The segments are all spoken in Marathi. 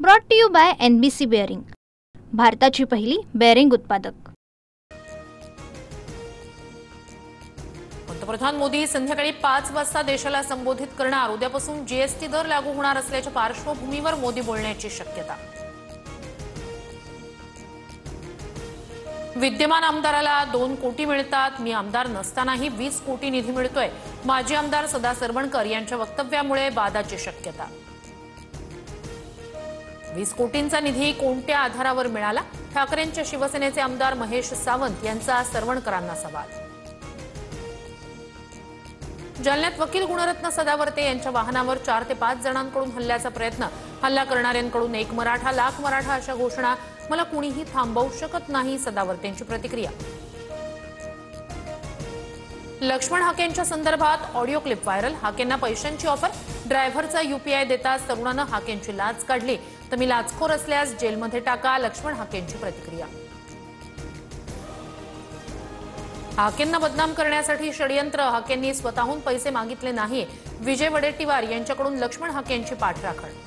Brought to you by NBC bearing, भारताची पहिली बेअरिंग उत्पादक। पंतप्रधान मोदी संध्याकाळी 5 वाजता देशाला संबोधित करणार। उद्यापासून जीएसटी दर लागू होणार असल्याच्या पार्श्वभूमीवर मोदी बोलण्याची शक्यता। विद्यमान आमदाराला 2 कोटी मिळतात, मी आमदार नसतानाही 20 कोटी निधी मिळतोय। माजी आमदार सदा सरवणकर यांच्या वक्तव्यामुळे वादाची शक्यता। 20 कोटींचा निधी कोणत्या आधारावर मिळाला? ठाकरेंच्या शिवसेनेचे आमदार महेश सावंत यांचा सरवणकरांना सवाल। जालन्यात वकील गुणरत्न सदावर्ते यांच्या वाहनावर 4 ते 5 जणांकडून हल्ल्याचा प्रयत्न। हल्ला करणाऱ्यांकडून 1 मराठा लाख मराठा अशा घोषणा। मला कुणीही थांबवू शकत नाही, सदावर्तेंची प्रतिक्रिया। लक्ष्मण हाकेंच्या संदर्भात ऑडिओ क्लिप व्हायरल। हाकेंना पैशांची ऑफर, ड्रायव्हरचा UPI देताच तरुणानं हाकेंची लाच काढली। तर मी लाचखोर असल्यास जेलमध्ये टाका, लक्ष्मण हाकेंची प्रतिक्रिया। हाकेंना बदनाम करण्यासाठी षडयंत्र, हाकेंनी स्वतःहून पैसे मागितले नाही। विजय वडेट्टीवार यांच्याकडून लक्ष्मण हाकेंची पाठराखण।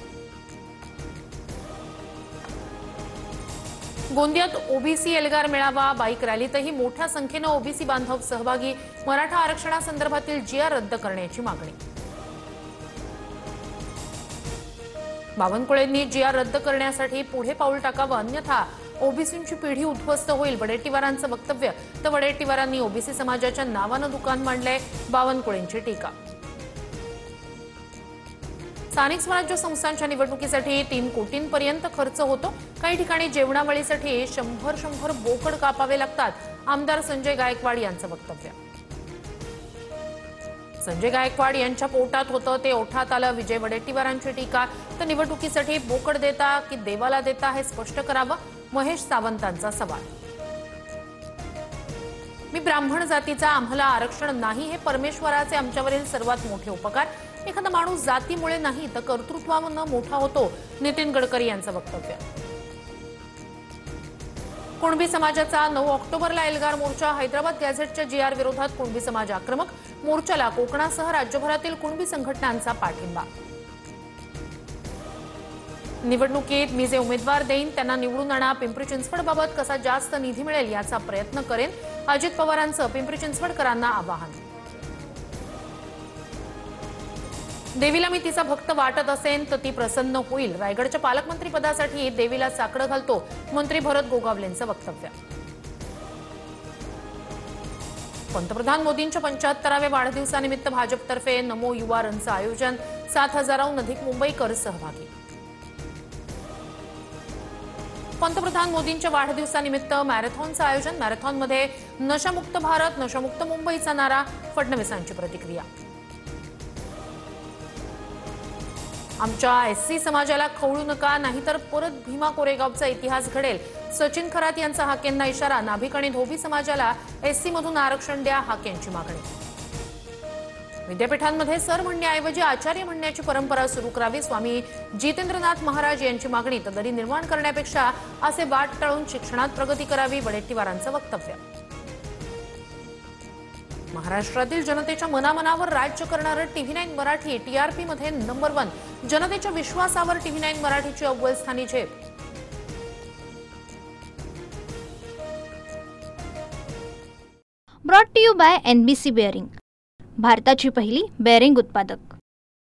गोंदियात ओबीसी एल्गार मेळावा, बाईक रॅलीतही मोठ्या संख्येनं ओबीसी बांधव सहभागी। मराठा आरक्षणासंदर्भातील GR रद्द करण्याची मागणी। बावनकुळेंनी GR रद्द करण्यासाठी पुढे पाऊल टाकावं, अन्यथा ओबीसींची पिढी उद्ध्वस्त होईल, वडेट्टीवारांचं वक्तव्य। तर वडेट्टीवारांनी ओबीसी समाजाच्या नावानं दुकान मांडलंय, बावनकुळेंची टीका। स्थानिक स्वराज्य संस्थांच्या निवडणुकीसाठी 3 कोटींपर्यंत खर्च होतो। काही ठिकाणी जेवणावळीसाठी 100 बोकड कापावे लागतात, आमदार संजय गायकवाड यांचं वक्तव्य। संजय गायकवाड यांच्या पोटात होतं ते ओठात आलं, विजय वडेट्टीवारांची टीका। तर निवडणुकीसाठी बोकड देता की देवाला देता हे स्पष्ट करावं, महेश सावंतांचा सवाल। मी ब्राह्मण जातीचा, आम्हाला आरक्षण नाही, हे परमेश्वराचे आमच्यावरील सर्वात मोठे उपकार। एखादा माणूस जातीमुळे नाही तर कर्तृत्वानं मोठा होतो, नितीन गडकरी यांचं वक्तव्य। कुणबी समाजाचा 9 ऑक्टोबरला एल्गार मोर्चा। हैदराबाद गॅझेटच्या GR विरोधात कुणबी समाज आक्रमक। मोर्चाला कोकणासह राज्यभरातील कुणबी संघटनांचा पाठिंबा। निवडणुकीत मी जे उमेदवार देईन त्यांना निवडून आणा, पिंपरी चिंचवडबाबत कसा जास्त निधी मिळेल याचा प्रयत्न करेन, अजित पवारांचं पिंपरी चिंचवडकरांना आवाहन। देवीला मी तिचा भक्त वाटत असेन तर ती प्रसन्न होईल, रायगडच्या पालकमंत्रीपदासाठी देवीला साकडं घालतो, मंत्री भरत गोगावलेंचं वक्तव्य। पंतप्रधान मोदींच्या 75व्या वाढदिवसानिमित्त भाजपतर्फे नमो युवा रनचं आयोजन। 7000हून अधिक मुंबईकर सहभागी। पंतप्रधान मोदींच्या वाढदिवसानिमित्त मॅरेथॉनचं आयोजन। मॅरेथॉनमध्ये नशामुक्त भारत, नशामुक्त मुंबईचा नारा, फडणवीसांची प्रतिक्रिया। आमच्या SC समाजाला खवळू नका, नाहीतर परत भीमा कोरेगावचा इतिहास घडेल, सचिन खरात यांचा हाकेंना इशारा। नाभिक आणि धोबी समाजाला SC मधून आरक्षण द्या, हाकेंची मागणी। विद्यापीठांमध्ये सर म्हणण्याऐवजी आचार्य म्हणण्याची परंपरा सुरू करावी, स्वामी जितेंद्रनाथ महाराज यांची मागणी। तर दरी निर्माण करण्यापेक्षा असे वाट टाळून शिक्षणात प्रगती करावी, वडेट्टीवारांचं वक्तव्य। महाराष्ट्रातील जनतेच्या मनामनावर राज्य करणारं TV9 मराठी TRP मध्ये नंबर 1। जनतेच्या विश्वासावर TV9 मराठीची अव्वल स्थानी झेप। Brought to you by NBC bearing, भारताची पहिली बेअरिंग उत्पादक।